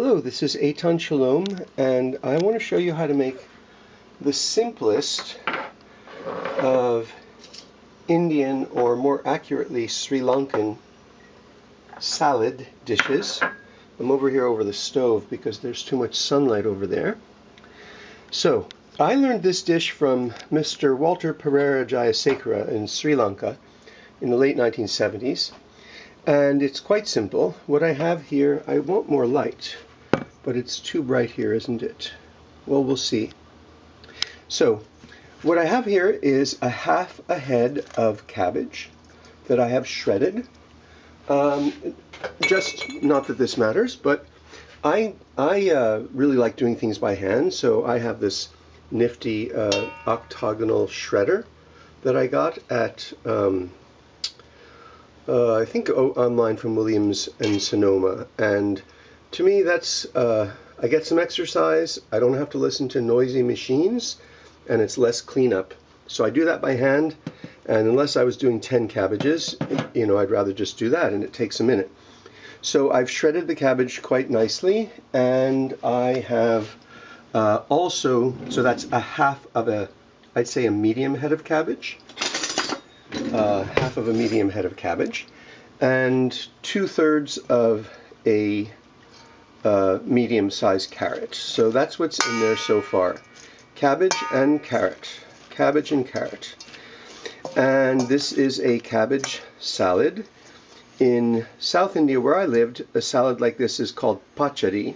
Hello, this is Eitan Shalom, and I want to show you how to make the simplest of Indian, or more accurately Sri Lankan, salad dishes. I'm over here over the stove because there's too much sunlight over there. So, I learned this dish from Mr. Walter Perera Jayasekera in Sri Lanka in the late 1970s. And it's quite simple. What I have here, I want more light, but it's too bright here, isn't it? Well, we'll see. So, what I have here is a half a head of cabbage that I have shredded. Just, not that this matters, but I really like doing things by hand, so I have this nifty octagonal shredder that I got at I think online from Williams and Sonoma, and to me that's I get some exercise, I don't have to listen to noisy machines, and it's less cleanup. So I do that by hand, and unless I was doing 10 cabbages, you know, I'd rather just do that, and it takes a minute. So I've shredded the cabbage quite nicely, and I have also, so that's a half of a, I'd say a medium head of cabbage. Half of a medium head of cabbage, and 2/3 of a medium-sized carrot. So that's what's in there so far. Cabbage and carrot. Cabbage and carrot. And this is a cabbage salad. In South India, where I lived, a salad like this is called pachadi.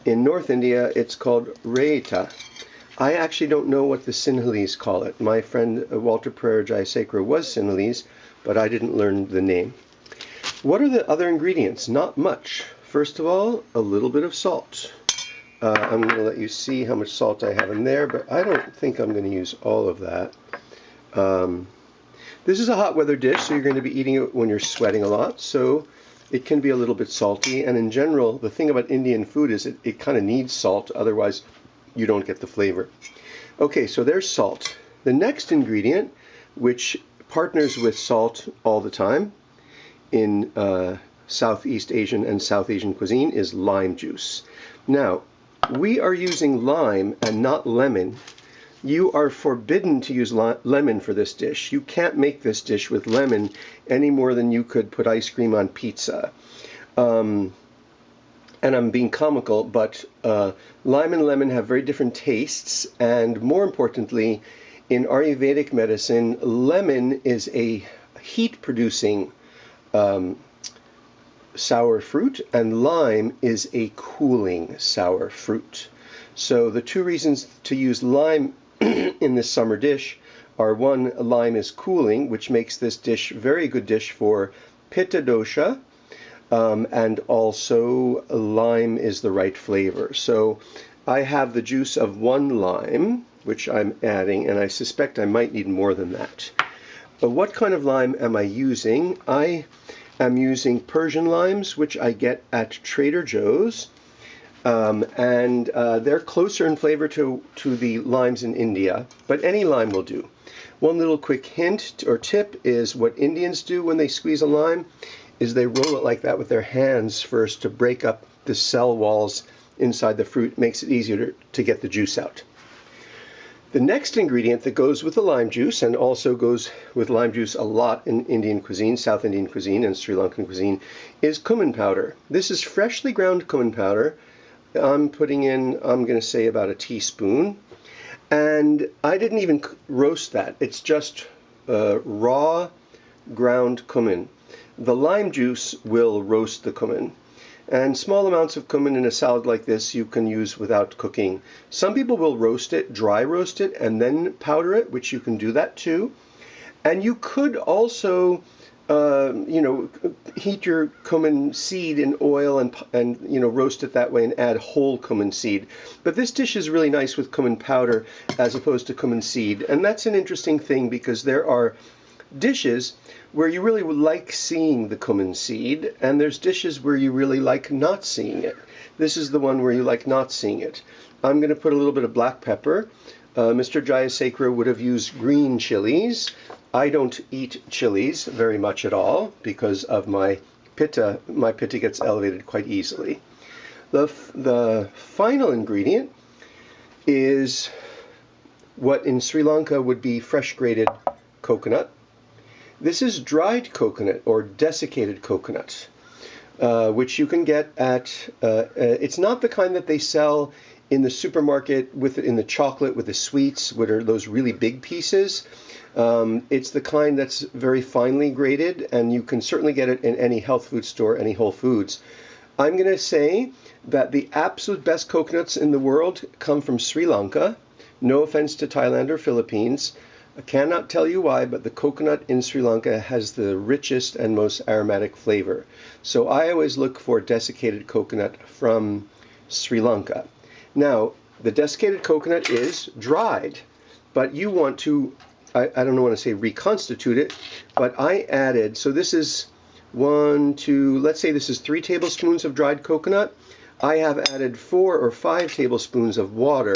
In North India, it's called raita. I actually don't know what the Sinhalese call it. My friend Walter Perera Jayasekera was Sinhalese, but I didn't learn the name. What are the other ingredients? Not much. First of all, a little bit of salt. I'm going to let you see how much salt I have in there, but I don't think I'm going to use all of that. This is a hot weather dish, so you're going to be eating it when you're sweating a lot, so it can be a little bit salty. And in general, the thing about Indian food is it kind of needs salt, otherwise you don't get the flavor. Okay, so there's salt. The next ingredient, which partners with salt all the time in Southeast Asian and South Asian cuisine, is lime juice. Now, we are using lime and not lemon. You are forbidden to use lemon for this dish. You can't make this dish with lemon any more than you could put ice cream on pizza. And I'm being comical, but lime and lemon have very different tastes, and more importantly, in Ayurvedic medicine, lemon is a heat-producing sour fruit, and lime is a cooling sour fruit. So the two reasons to use lime in this summer dish are: one, lime is cooling, which makes this dish a very good dish for Vata Dosha, and also lime is the right flavor. So I have the juice of one lime, which I'm adding, and I suspect I might need more than that. But what kind of lime am I using? I am using Persian limes, which I get at Trader Joe's, and they're closer in flavor to the limes in India, but any lime will do. One little quick hint or tip is what Indians do when they squeeze a lime is they roll it like that with their hands first to break up the cell walls inside the fruit. It makes it easier to get the juice out. The next ingredient that goes with the lime juice, and also goes with lime juice a lot in Indian cuisine, South Indian cuisine and Sri Lankan cuisine, is cumin powder. This is freshly ground cumin powder. I'm putting in, I'm going to say, about a teaspoon. And I didn't even roast that. It's just raw ground cumin. The lime juice will roast the cumin. And small amounts of cumin in a salad like this you can use without cooking. Some people will roast it, dry roast it, and then powder it, which you can do that too. And you could also, you know, heat your cumin seed in oil and you know, roast it that way and add whole cumin seed. But this dish is really nice with cumin powder as opposed to cumin seed. And that's an interesting thing, because there are dishes where you really would like seeing the cumin seed, and there's dishes where you really like not seeing it. This is the one where you like not seeing it. I'm going to put a little bit of black pepper. Mr. Jayasekera would have used green chilies. I don't eat chilies very much at all because of my pitta. My pitta gets elevated quite easily. The final ingredient is what in Sri Lanka would be fresh grated coconut. This is dried coconut or desiccated coconut, which you can get at, it's not the kind that they sell in the supermarket in the chocolate with the sweets, what are those really big pieces. It's the kind that's very finely grated, and you can certainly get it in any health food store, any Whole Foods. I'm going to say that the absolute best coconuts in the world come from Sri Lanka. No offense to Thailand or Philippines. I cannot tell you why, but the coconut in Sri Lanka has the richest and most aromatic flavor. So I always look for desiccated coconut from Sri Lanka. Now, the desiccated coconut is dried, but you want to, I don't want to say reconstitute it, but I added, so this is let's say this is 3 tablespoons of dried coconut. I have added 4 or 5 tablespoons of water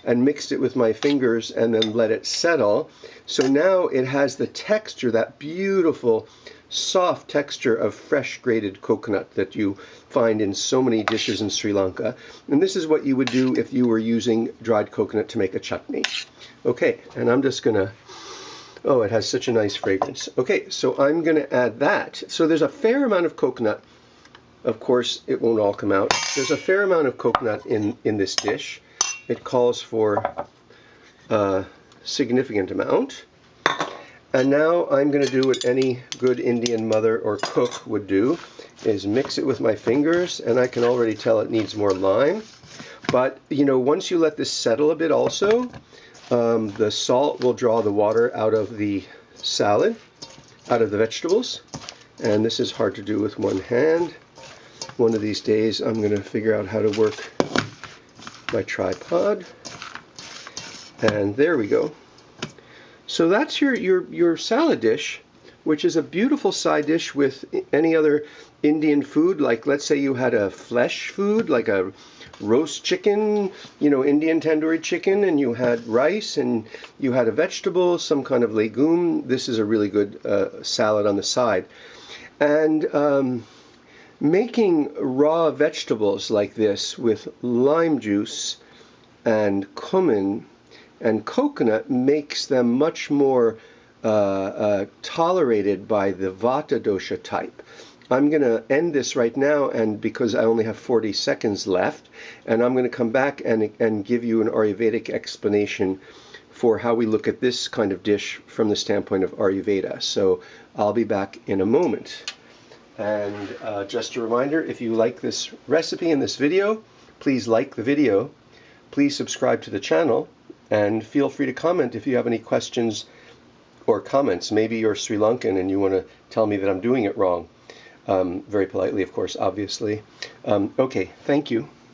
and mixed it with my fingers and then let it settle. So now it has the texture, that beautiful, soft texture of fresh grated coconut that you find in so many dishes in Sri Lanka. And this is what you would do if you were using dried coconut to make a chutney. Okay, and I'm just gonna, oh, it has such a nice fragrance. Okay, so I'm gonna add that. So there's a fair amount of coconut. Of course, it won't all come out. There's a fair amount of coconut in this dish. It calls for a significant amount. And now I'm going to do what any good Indian mother or cook would do, is mix it with my fingers, and I can already tell it needs more lime. But, you know, once you let this settle a bit also, the salt will draw the water out of the salad, out of the vegetables. And this is hard to do with one hand. One of these days I'm going to figure out how to work my tripod. And there we go. So that's your salad dish, which is a beautiful side dish with any other Indian food. Like, let's say you had a flesh food, like a roast chicken, you know, Indian tandoori chicken, and you had rice, and you had a vegetable, some kind of legume. This is a really good salad on the side. And making raw vegetables like this with lime juice and cumin and coconut makes them much more tolerated by the Vata Dosha type. I'm going to end this right now, and because I only have 40 seconds left, and I'm going to come back and give you an Ayurvedic explanation for how we look at this kind of dish from the standpoint of Ayurveda. So I'll be back in a moment. And just a reminder, if you like this recipe and this video, please like the video, please subscribe to the channel, and feel free to comment if you have any questions or comments. Maybe you're Sri Lankan and you want to tell me that I'm doing it wrong. Very politely, of course, obviously. Okay, thank you.